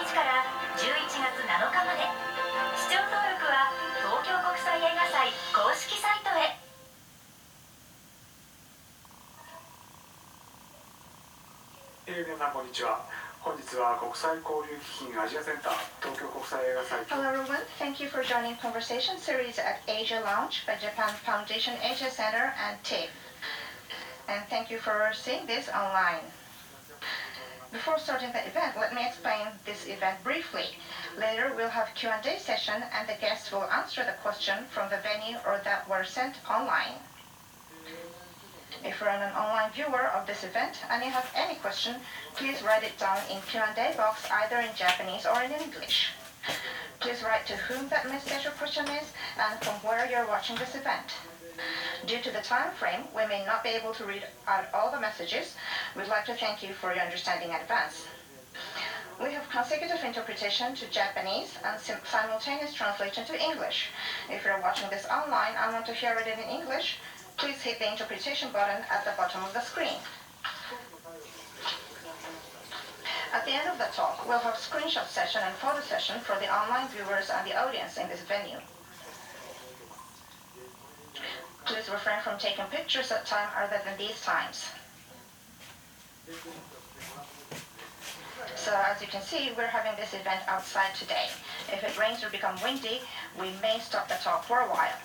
日から11月7日まで。視聴登録は東京国際映画祭公式サイトへ。皆さんこんにちは。本日は国際交流基金アジアセンター東京国際映画祭。 Hello everyone, thank you for joining Conversation Series at Asia Lounge by Japan Foundation Asia Center and TIFF. And thank you for seeing this online. Before starting the event, let me explain this event briefly. Later we'll have Q&A session and the guests will answer the question from the venue or that were sent online. If you're an online viewer of this event and you have any question, please write it down in Q&A box either in Japanese or in English. Please write to whom that message or question is and from where you're watching this event. Due to the time frame, we may not be able to read out all the messages. We'd like to thank you for your understanding in advance. We have consecutive interpretation to Japanese and simultaneous translation to English. If you're watching this online and want to hear it in English, please hit the interpretation button at the bottom of the screen. At the end of the talk, we'll have screenshot session and photo session for the online viewers and the audience in this venue. Please refrain from taking pictures at time other than these times. So as you can see, we're having this event outside today. If it rains or becomes windy, we may stop the talk for a while.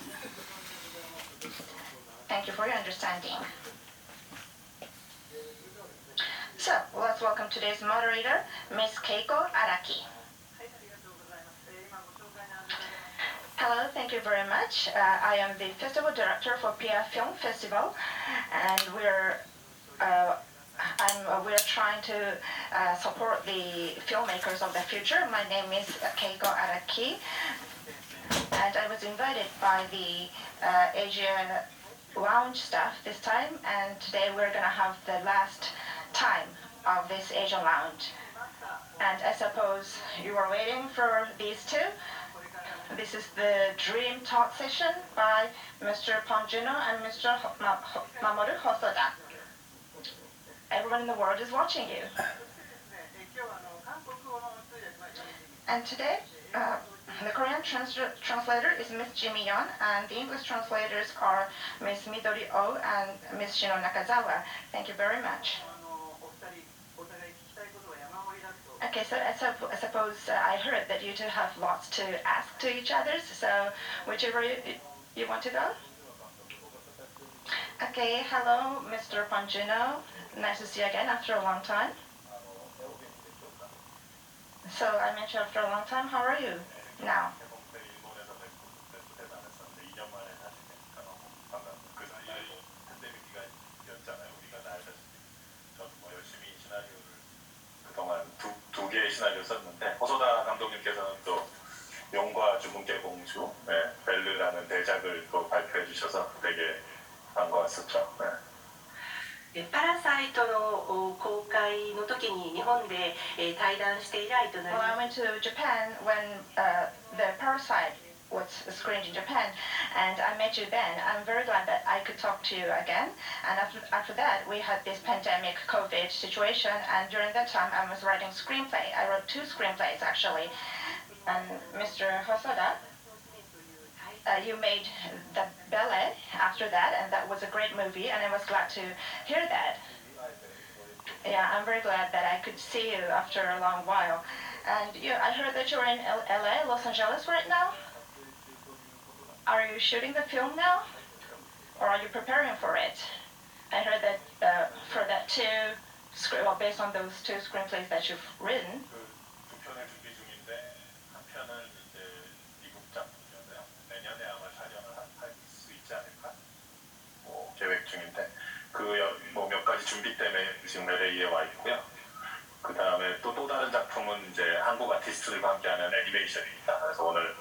Thank you for your understanding. So let's welcome today's moderator, Ms. Keiko Araki. Hello, thank you very much. I am the festival director for PIA Film Festival, and we're trying to support the filmmakers of the future. My name is Keiko Araki, and I was invited by the Asia Lounge staff this time, and today we're going to have the last time of this Asia Lounge. And I suppose you are waiting for these two. This is the Dream Talk session by Mr. Bong Joon Ho and Mr. Mamoru Hosoda. Everyone in the world is watching you. And today, the Korean translator is Ms. Jimmy Yeon, and the English translators are Ms. Midori Oh and Ms. Shino Nakazawa. Thank you very much. Okay, so I suppose I heard that you two have lots to ask to each other, so whichever you want to go. Okay, hello, Mr. Bong Joon Ho. Nice to see you again after a long time. So I met you after a long time. How are you now? 두 개의 시나리오 썼는데 호소다 감독님께서는 또 용과 주분께 공주, 벨르라는 대작을 또 발표해 주셔서 되게 반가웠었죠. パラサイトの公開の時に日本で対談して以来となり Well, I went to Japan when the Parasite was screened in Japan, and I met you then. I'm very glad that I could talk to you again. And after that, we had this pandemic COVID situation, and during that time, I was writing screenplay. I wrote 2 screenplays actually. And Mr. Hosoda, you made the ballet after that, and that was a great movie, and I was glad to hear that. Yeah, I'm very glad that I could see you after a long while. And I heard that you're in LA, Los Angeles right now. Are you shooting the film now, or are you preparing for it? I heard that for that based on those 2 screenplays that you've written. 두 편을 준비 중인데 한 편은 이제 미국 작품이었는데요. 내년에 아마 촬영을 할 수 있지 않을까? 계획 중인데 몇 가지 준비 때문에 지금 LA에 와 있고요. 그 다음에 또 다른 작품은 이제 한국 아티스트들과 함께하는 애니메이션입니다. 그래서 오늘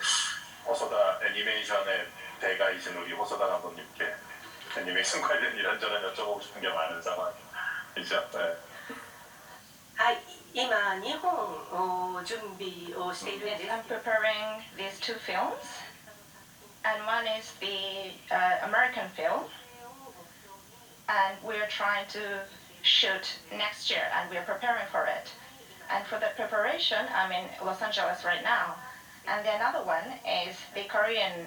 호소다 애니메이션의 대가이신 우리 호소다 감독님께 애니메이션 관련 이런저런 여쭤보고 싶은 게 많은 상황이죠. 네. はい、今2本準備をしているんです。 I'm preparing these 2 films, and one is the American film, and we're trying to shoot next year, and we're preparing for it. And for the preparation preparation. I'm in Los Angeles right now. And the another one is the Korean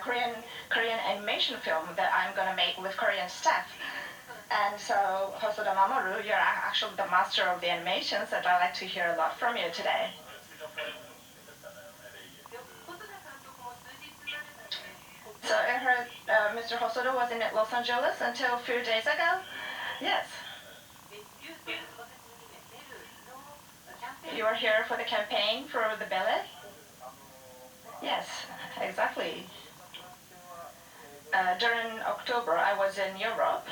Korean animation film that I'm gonna make with Korean staff. And so, Hosoda Mamoru, you're actually the master of the animations, and I'd like to hear a lot from you today. So I heard Mr. Hosoda was in Los Angeles until a few days ago? Yes. You were here for the campaign for the ballet? Yes, exactly. During October, I was in Europe,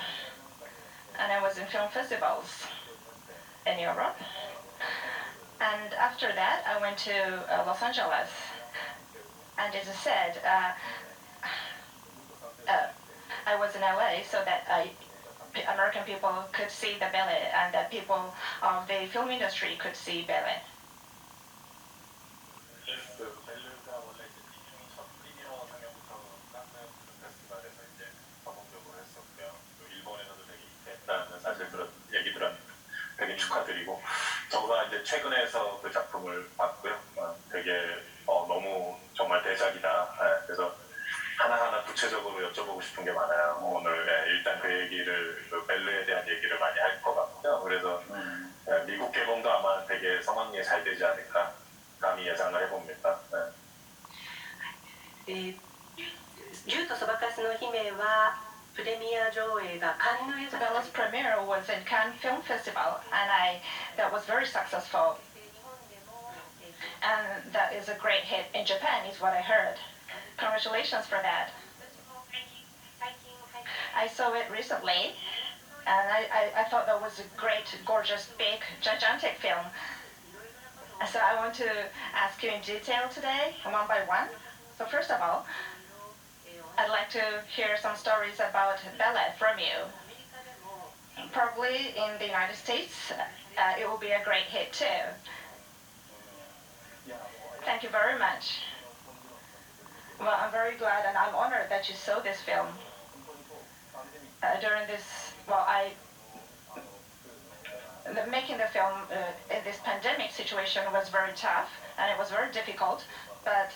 and I was in film festivals in Europe. And after that, I went to Los Angeles. And as I said, I was in LA so that American people could see the ballet and that people of the film industry could see ballet. 벨루가 원래 이제 피중이 첫 프리미어 상영부터 칸느 페스티벌에서 이제 성공적으로 했었고요. 또 일본에서도 되게 히트했다는 사실 그런 얘기 들었는데 되게 축하드리고 저가 이제 최근에 해서 그 작품을 봤고요. 되게 너무 정말 대작이다. 그래서 하나하나 구체적으로 여쭤보고 싶은 게 많아요. 오늘 일단 그 얘기를 그 벨루에 대한 얘기를 많이 할 것 같고요. 그래서 미국 개봉도 아마 되게 성황리에 잘 되지 않을까 감히 예상을 해봅니다. 竜とそばかすの姫はプレミア上映がカンヌ映画 Bella's premiere was in Cannes Film Festival, and that was very successful. And that is a great hit in Japan, is what I heard. Congratulations for that. I saw it recently, and I thought that was a great, gorgeous, big, gigantic film. So I want to ask you in detail today, one by one. So first of all, I'd like to hear some stories about ballet from you. Probably in the United States, it will be a great hit too. Thank you very much. Well, I'm very glad and I'm honored that you saw this film. During this, making the film in this pandemic situation was very tough and it was very difficult, but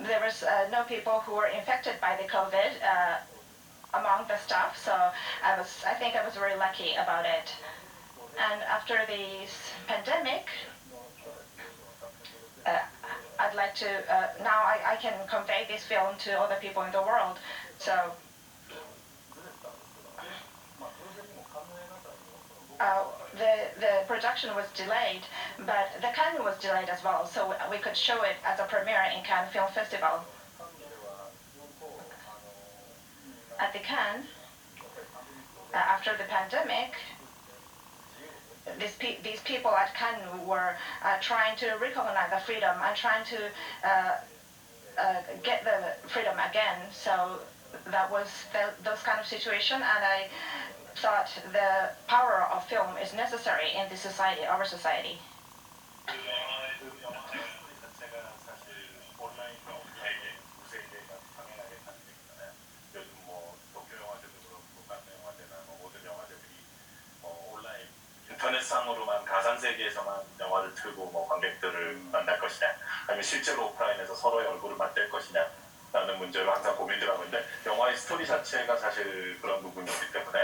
there was no people who were infected by the COVID among the staff, so I think I was very lucky about it. And after this pandemic, I'd like to, now I can convey this film to other people in the world. So the production was delayed, but the Cannes was delayed as well, so we could show it as a premiere in Cannes Film Festival. At the Cannes, after the pandemic, these people at Cannes were trying to recognize the freedom and trying to get the freedom again. So that was those kind of situation, and I thought the power of film is necessary in this society, our society. 인터넷상으로만 가상세계에서만 영화를 틀고 뭐 관객들을 만날 것이냐 아니면 실제로 오프라인에서 서로의 얼굴을 맞댈 것이냐 라는 문제로 항상 고민들 하고 있는데 영화의 스토리 자체가 사실 그런 부분이기 때문에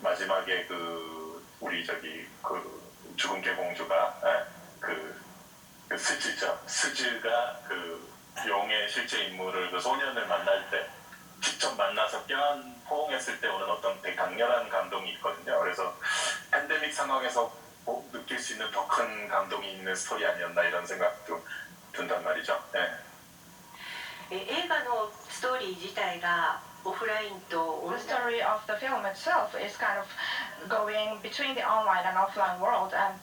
마지막에 우리 그 죽은 개공주가 그 스즈죠. 스즈가 그 용의 실제 인물을 그 소년을 만날 때 직접 만나서 껴안 포옹했을 때 오는 어떤 되게 강렬한 감동이 있거든요. 그래서 팬데믹 상황에서 느낄 수 있는 더 큰 감동이 있는 스토리 아니었나 이런 생각도 든단 말이죠. 네. 映画のストーリー自体がオフラインと The story of the film itself is kind of going between the online and offline world, and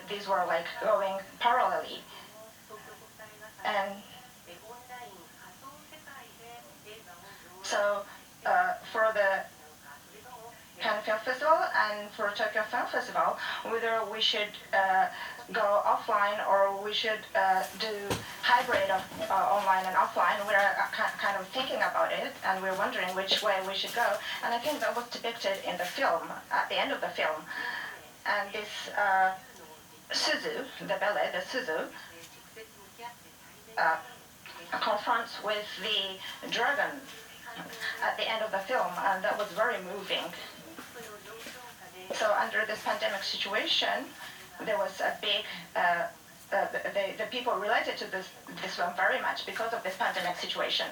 these were like going parallelly. And so for the Cannes Film Festival and for Tokyo Film Festival, whether we should go offline or we should do hybrid of online and offline, we're kind of thinking about it and we're wondering which way we should go. And I think that was depicted in the film, at the end of the film. And this Suzu, the ballet, the Suzu, confronts with the dragon at the end of the film, and that was very moving. So under this pandemic situation, there was a big, the people related to this film very much because of this pandemic situation.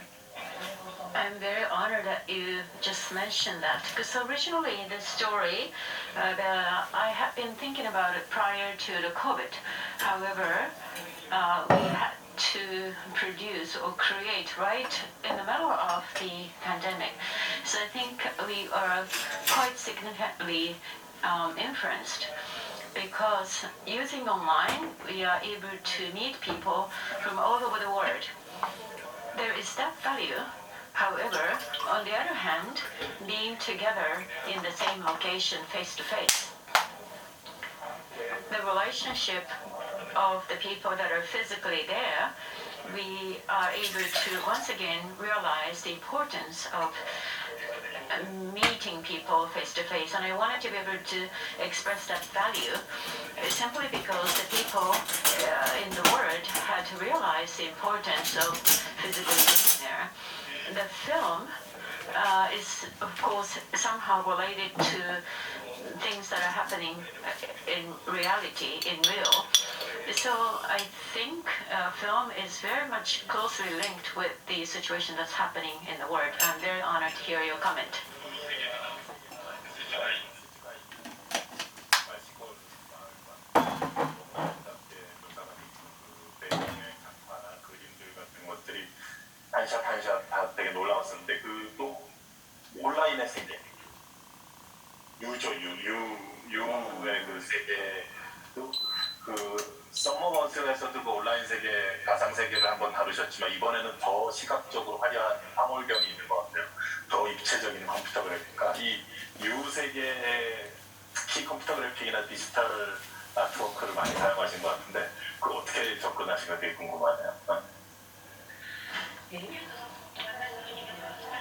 I'm very honored that you just mentioned that, because originally in this story, I have been thinking about it prior to the COVID. However, we had to produce or create right in the middle of the pandemic. So I think we are quite significantly influenced, because using online, we are able to meet people from all over the world. There is that value. However, on the other hand, being together in the same location face to face, the relationship of the people that are physically there, we are able to once again realize the importance of meeting people face to face. And I wanted to be able to express that value simply because the people in the world had to realize the importance of physically being there. The film is, of course, somehow related to things that are happening in reality, in real. So I think film is very much closely linked with the situation that's happening in the world. I'm very honored to hear your comment. 한샷 한샷 다 되게 놀라웠었는데 그 또 온라인의 세계 유의 그 세계도 그 썸머먼스에서도 그 온라인 세계 가상 세계를 한번 다루셨지만 이번에는 더 시각적으로 화려한 황홀경이 있는 것 같아요. 더 입체적인 컴퓨터 그래픽과 이 유 세계에 특히 컴퓨터 그래픽이나 디지털 아트워크를 많이 사용하신 것 같은데 그걸 어떻게 접근하신가 되게 궁금하네요.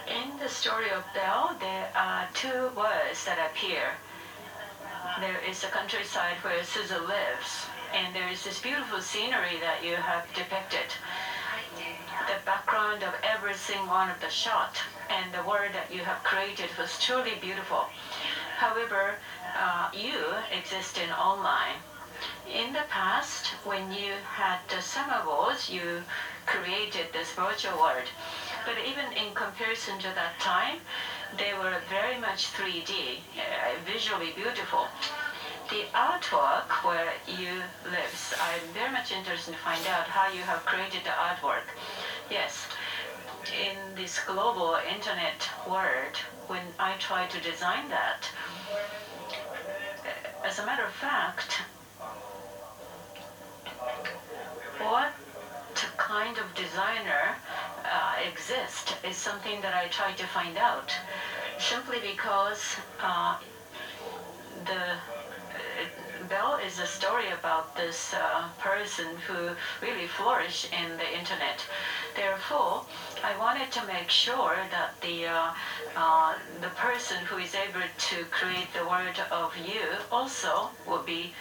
In the story of Belle, there are two words that appear. There is the countryside where Suzu lives, and there is this beautiful scenery that you have depicted. The background of every single one of the shot and the world that you have created was truly beautiful. However, you exist in online. In the past, when you had the summer wars, you created this virtual world. But even in comparison to that time, they were very much 3D, visually beautiful. The artwork where you live, I'm very much interested to find out how you have created the artwork. Yes, in this global internet world, when I try to design that, as a matter of fact, what kind of designer exists is something that I try to find out, simply because Belle is a story about this person who really flourished in the internet. Therefore, I wanted to make sure that the person who is able to create the world of you also will be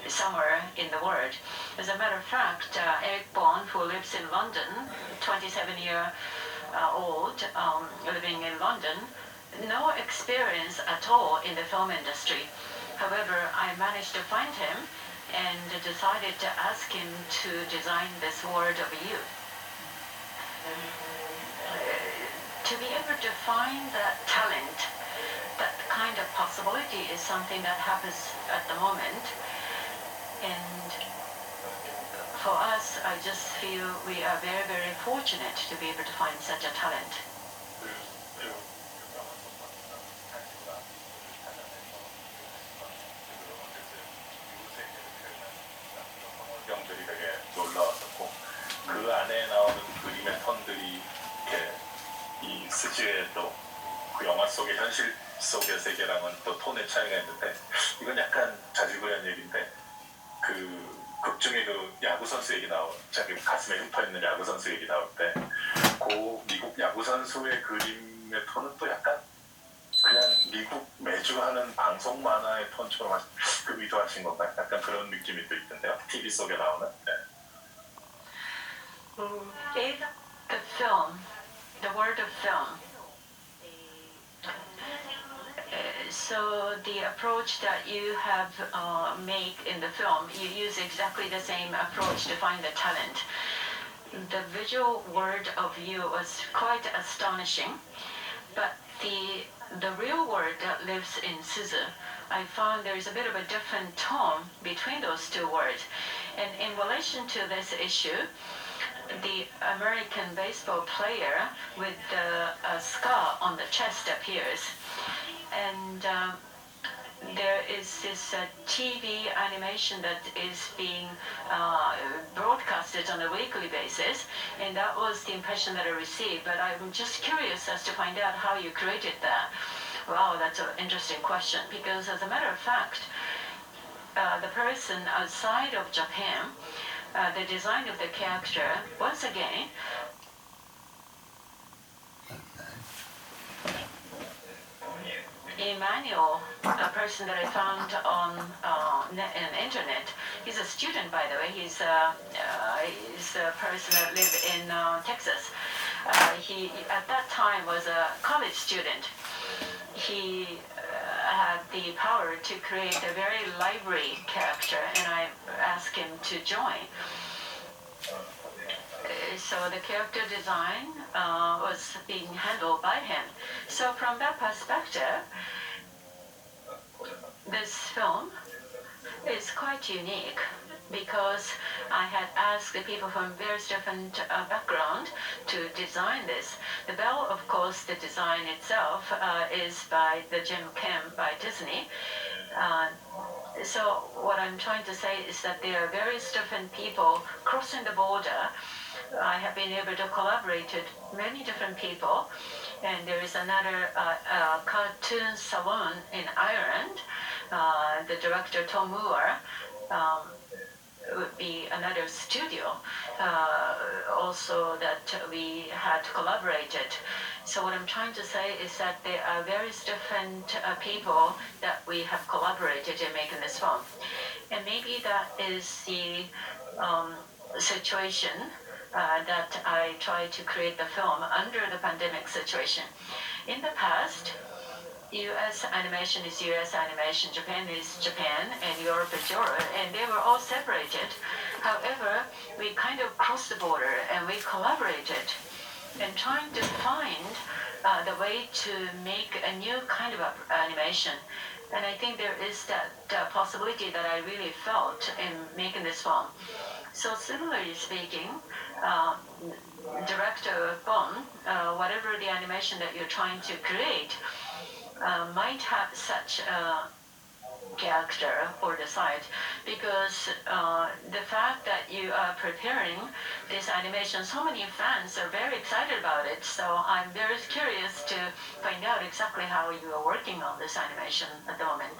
somewhere in the world. As a matter of fact, Eric Bond, who lives in London, 27-year-old, living in London, no experience at all in the film industry. However, I managed to find him and decided to ask him to design this world of you. To be able to find that talent, that kind of possibility is something that happens at the moment. And for us, I just feel we are very, very fortunate to be able to find such a talent. 경들이 되게 놀라웠었고 그 안에 나오는 그림의 톤들이 이렇게 이 스즈의 또 그 영화 속의 현실 속의 세계랑은 또 톤의 차이가 있는데 이건 약간 자질구레한 얘기인데 그 극중에 그 야구 선수 얘기 자기 가슴에 흠퍼 있는 야구 선수 얘기 나올 때 그 미국 야구 선수의 그림의 톤은 또 약간 그냥 미국 매주 하는 방송 만화의 톤처럼 특급 의도하신 건가요? 약간 그런 느낌이 또 있던데요. TV 속에 나오는. 네. The film, the word of film. So the approach that you have made in the film, you use exactly the same approach to find the talent. The visual word of you was quite astonishing, but the real word that lives in Suzu, I found there is a bit of a different tone between those two words. And in relation to this issue, the American baseball player with the scar on the chest appears. And there is this TV animation that is being broadcasted on a weekly basis, and that was the impression that I received. But I'm just curious as to find out how you created that. Wow, that's an interesting question, because as a matter of fact, the person outside of Japan, the design of the character, once again, Emmanuel, a person that I found on internet, he's a student, by the way. He's a person that lived in Texas. He at that time was a college student. He had the power to create a very lively character, and I asked him to join. So the character design was being handled by him. So from that perspective, this film is quite unique because I had asked the people from various different backgrounds to design this. The bell, of course, the design itself is by the Jim Kim by Disney. So what I'm trying to say is that there are various different people crossing the border. I have been able to collaborate with many different people, and there is another cartoon salon in Ireland. The director Tom Moore would be another studio also that we had collaborated. So what I'm trying to say is that there are various different people that we have collaborated in making this film. And maybe that is the situation that I tried to create the film under the pandemic situation. In the past, US animation is US animation, Japan is Japan, and Europe is Europe, and they were all separated. However, we kind of crossed the border and we collaborated and trying to find the way to make a new kind of animation. And I think there is that possibility that I really felt in making this film. So similarly speaking, director Bong, whatever the animation that you're trying to create, might have such a character or the site, because the fact that you are preparing this animation, so many fans are very excited about it. So I'm very curious to find out exactly how you are working on this animation at the moment.